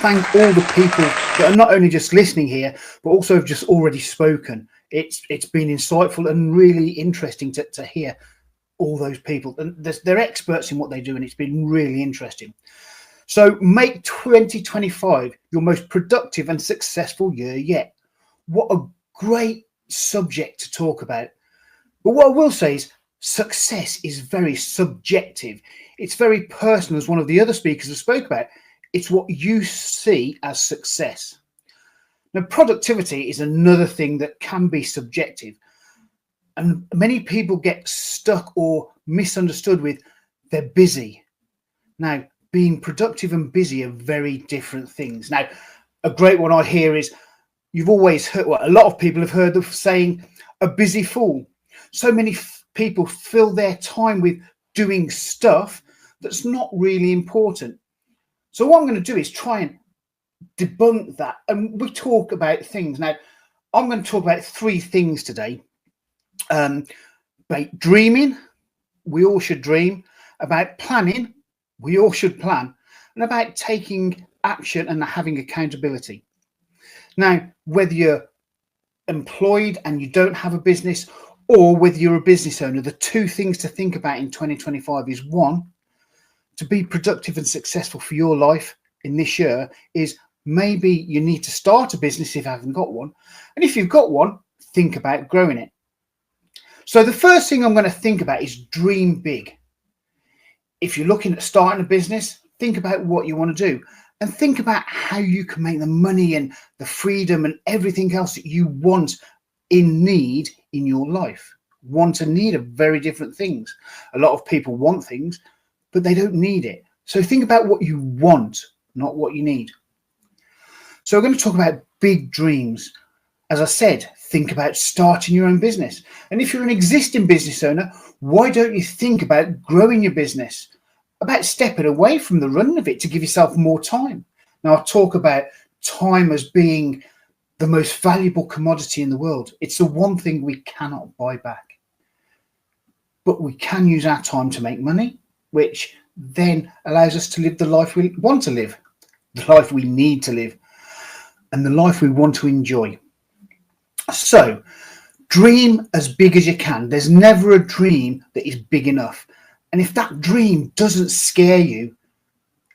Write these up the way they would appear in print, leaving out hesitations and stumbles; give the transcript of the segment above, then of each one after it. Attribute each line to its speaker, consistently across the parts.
Speaker 1: thank all the people that are not only just listening here, but also have just already spoken. It's been insightful and really interesting to hear all those people. And they're experts in what they do, and it's been really interesting. So make 2025 your most productive and successful year yet. What a great subject to talk about. But what I will say is success is very subjective. It's very personal, as one of the other speakers have spoke about. It's what you see as success. Now, productivity is another thing that can be subjective. And many people get stuck or misunderstood with they're busy. Now, being productive and busy are very different things. Now, a great one I hear is, you've always heard, well, a lot of people have heard the saying, a busy fool. So many people fill their time with doing stuff that's not really important. So what I'm going to do is try and debunk that. And we talk about things. Now, I'm going to talk about three things today. About dreaming, we all should dream. About planning, we all should plan. And about taking action and having accountability. Now, whether you're employed and you don't have a business, or whether you're a business owner, the two things to think about in 2025 is, one, to be productive and successful for your life in this year is maybe you need to start a business if you haven't got one. And if you've got one, think about growing it. So the first thing I'm going to think about is dream big. If you're looking at starting a business, think about what you want to do and think about how you can make the money and the freedom and everything else that you want in need in your life. Want and need are very different things. A lot of people want things, but they don't need it. So think about what you want, not what you need. So we're going to talk about big dreams. As I said, think about starting your own business. And if you're an existing business owner, why don't you think about growing your business? About stepping away from the running of it to give yourself more time. Now, I talk about time as being the most valuable commodity in the world. It's the one thing we cannot buy back. But we can use our time to make money, which then allows us to live the life we want to live, the life we need to live, and the life we want to enjoy. So dream as big as you can. There's never a dream that is big enough. And if that dream doesn't scare you,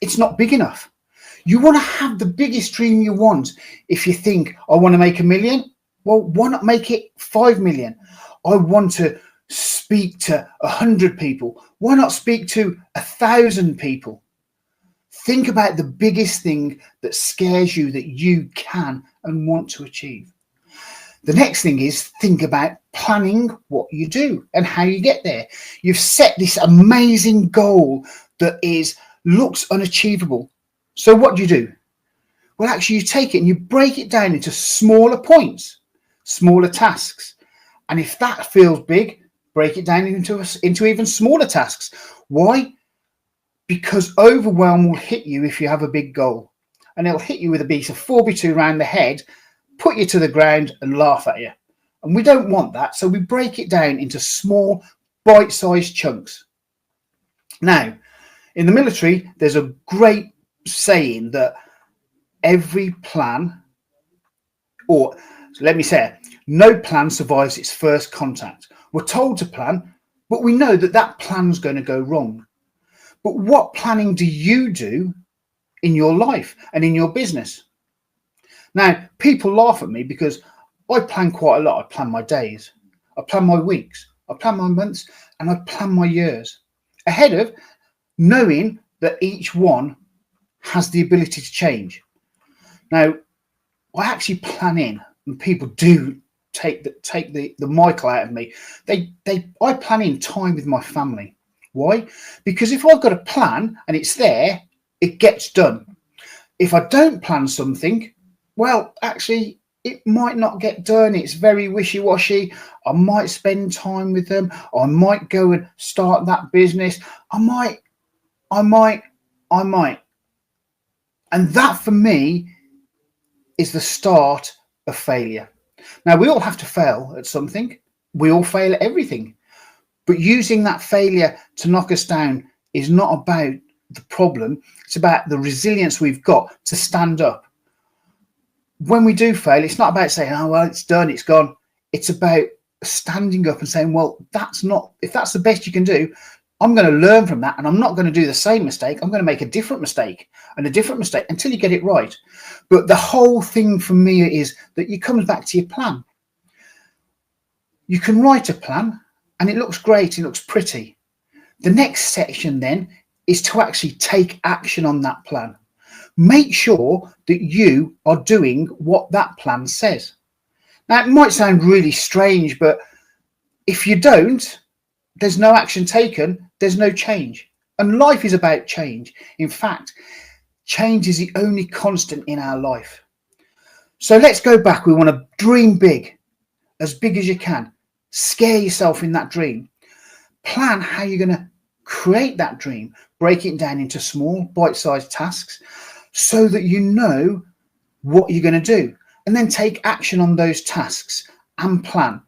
Speaker 1: it's not big enough. You want to have the biggest dream you want. If you think, I want to make $1 million, well, why not make it 5 million? I want to speak to 100 people. Why not speak to 1,000 people? Think about the biggest thing that scares you that you can and want to achieve. The next thing is think about planning what you do and how you get there. You've set this amazing goal that looks unachievable. So what do? Well, actually, you take it and you break it down into smaller points, smaller tasks. And if that feels big, break it down into even smaller tasks. Why? Because overwhelm will hit you if you have a big goal. And it'll hit you with a piece of 4x2 around the head, put you to the ground and laugh at you. And we don't want that. So we break it down into small, bite-sized chunks. Now, in the military, there's a great saying that every plan, or let me say it, no plan survives its first contact. We're told to plan, but we know that that plan's going to go wrong. But what planning do you do in your life and in your business? Now, people laugh at me because I plan quite a lot. I plan my days, I plan my weeks, I plan my months, and I plan my years ahead of knowing that each one has the ability to change. Now, I actually plan in, and people do take the Michael out of me. I plan in time with my family. Why? Because if I've got a plan and it's there, it gets done. If I don't plan something, well, actually, it might not get done. It's very wishy-washy. I might spend time with them. I might go and start that business. I might. And that, for me, is the start of failure. Now, we all have to fail at something. We all fail at everything. But using that failure to knock us down is not about the problem. It's about the resilience we've got to stand up. When we do fail, it's not about saying, oh, well, it's done, it's gone. It's about standing up and saying, well, if that's the best you can do, I'm going to learn from that, and I'm not going to do the same mistake. I'm going to make a different mistake and a different mistake until you get it right. But the whole thing for me is that it comes back to your plan. You can write a plan and it looks great, it looks pretty. The next section then is to actually take action on that plan. Make sure that you are doing what that plan says. Now, it might sound really strange, but if you don't, there's no action taken, there's no change. And life is about change. In fact, change is the only constant in our life. So let's go back. We want to dream big as you can. Scare yourself in that dream. Plan how you're going to create that dream. Break it down into small, bite-sized tasks so that you know what you're going to do. And then take action on those tasks and plan,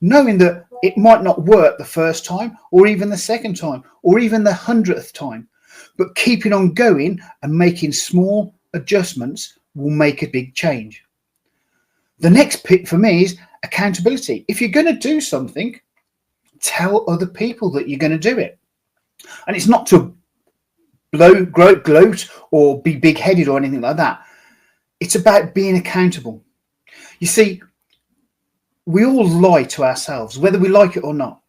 Speaker 1: knowing that it might not work the first time or even the second time or even the 100th time, but keeping on going and making small adjustments will make a big change. The next pick for me is accountability. If you're going to do something, tell other people that you're going to do it. And it's not to gloat or be big-headed or anything like that. It's about being accountable. You see, we all lie to ourselves, whether we like it or not.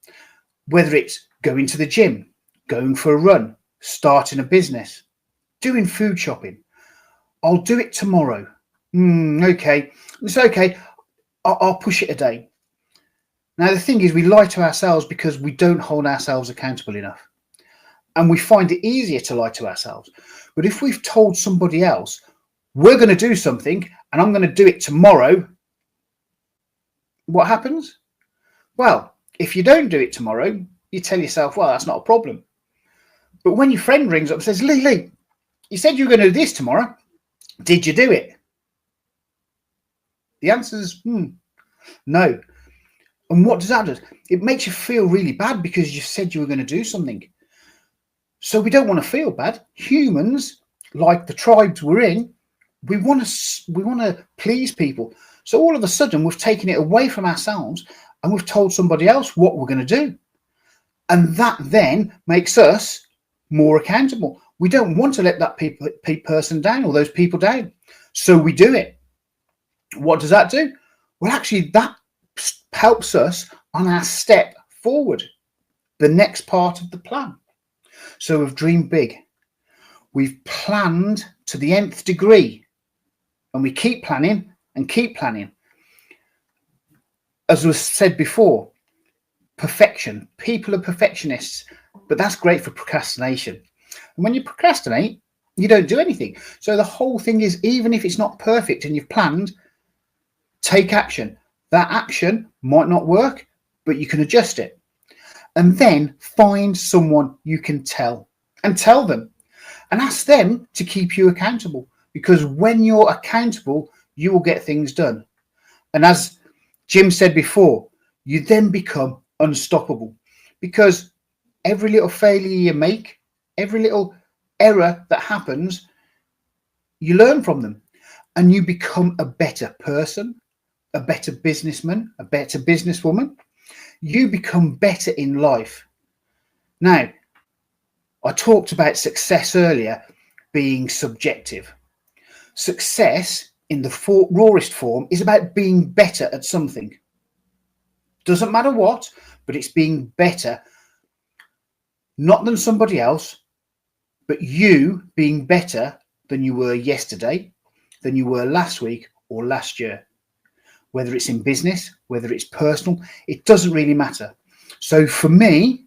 Speaker 1: Whether it's going to the gym, going for a run, starting a business, doing food shopping. I'll do it tomorrow. Okay, it's okay. I'll push it a day. Now, the thing is, we lie to ourselves because we don't hold ourselves accountable enough. And we find it easier to lie to ourselves. But if we've told somebody else, we're going to do something and I'm going to do it tomorrow, what happens? Well, if you don't do it tomorrow, you tell yourself, well, that's not a problem. But when your friend rings up and says, Lee, you said you were going to do this tomorrow. Did you do it? The answer is no. And what does that do? It makes you feel really bad because you said you were going to do something. So we don't want to feel bad. Humans, like the tribes we're in, we want to please people. So all of a sudden we've taken it away from ourselves and we've told somebody else what we're going to do. And that then makes us more accountable. We don't want to let that person down or those people down. So we do it. What does that do? Well, actually, that helps us on our step forward, the next part of the plan. So we've dreamed big. We've planned to the nth degree. And we keep planning and keep planning. As was said before, perfection. People are perfectionists, but that's great for procrastination. And when you procrastinate, you don't do anything. So the whole thing is, even if it's not perfect and you've planned, take action. That action might not work, but you can adjust it. And then find someone you can tell and tell them and ask them to keep you accountable. Because when you're accountable, you will get things done. And as Jim said before, you then become unstoppable. Because every little failure you make, every little error that happens, you learn from them. And you become a better person, a better businessman, a better businesswoman. You become better in life. Now, I talked about success earlier being subjective. Success in the rawest form is about being better at something. Doesn't matter what, but it's being better, not than somebody else, but you being better than you were yesterday, than you were last week or last year. Whether it's in business, whether it's personal, it doesn't really matter. So for me,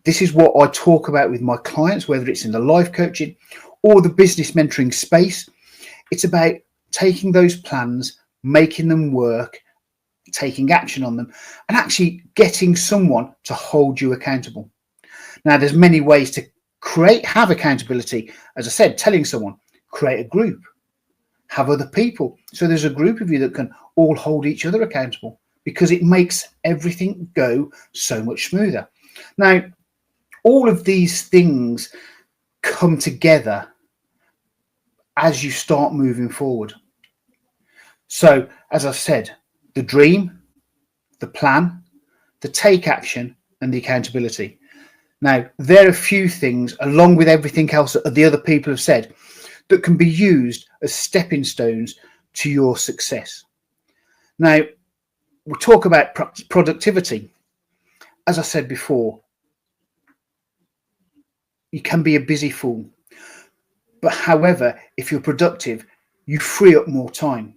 Speaker 1: this is what I talk about with my clients, whether it's in the life coaching or the business mentoring space. It's about taking those plans, making them work, taking action on them, and actually getting someone to hold you accountable. Now, there's many ways to have accountability. As I said, telling someone, create a group, have other people. So there's a group of you that can all hold each other accountable, because it makes everything go so much smoother. Now, all of these things come together as you start moving forward. So, as I said, the dream, the plan, the take action, and the accountability. Now, there are a few things, along with everything else that the other people have said, that can be used as stepping stones to your success. Now, we'll talk about productivity. As I said before, you can be a busy fool. But however, if you're productive, you free up more time.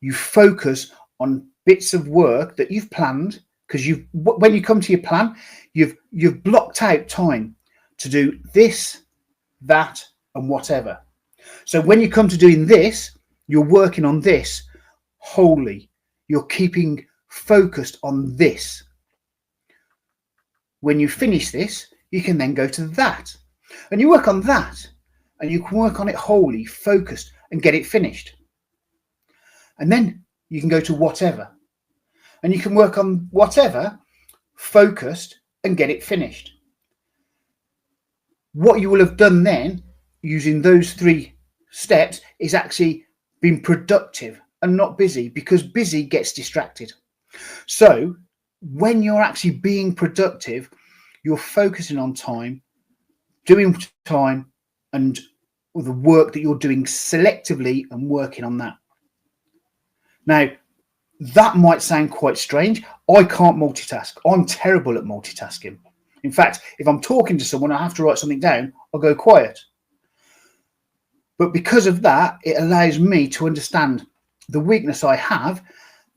Speaker 1: You focus on bits of work that you've planned, because when you come to your plan, you've blocked out time to do this, that, and whatever. So when you come to doing this, you're working on this wholly. You're keeping focused on this. When you finish this, you can then go to that. And you work on that. And you can work on it wholly, focused, and get it finished. And then you can go to whatever. And you can work on whatever, focused, and get it finished. What you will have done then, using those 3 steps, is actually being productive and not busy, because busy gets distracted. So when you're actually being productive, you're focusing on time, doing time, and the work that you're doing selectively and working on that. Now, that might sound quite strange. I can't multitask. I'm terrible at multitasking. In fact, if I'm talking to someone, I have to write something down, I'll go quiet. But because of that, it allows me to understand the weakness I have,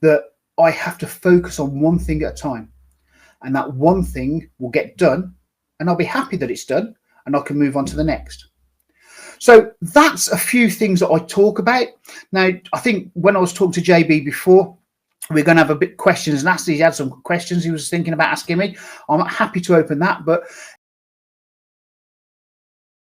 Speaker 1: that I have to focus on one thing at a time. And that one thing will get done, and I'll be happy that it's done, and I can move on to the next. So that's a few things that I talk about. Now, I think when I was talking to JB before, we're going to have a bit questions and answers. He had some questions he was thinking about asking me. I'm happy to open that. But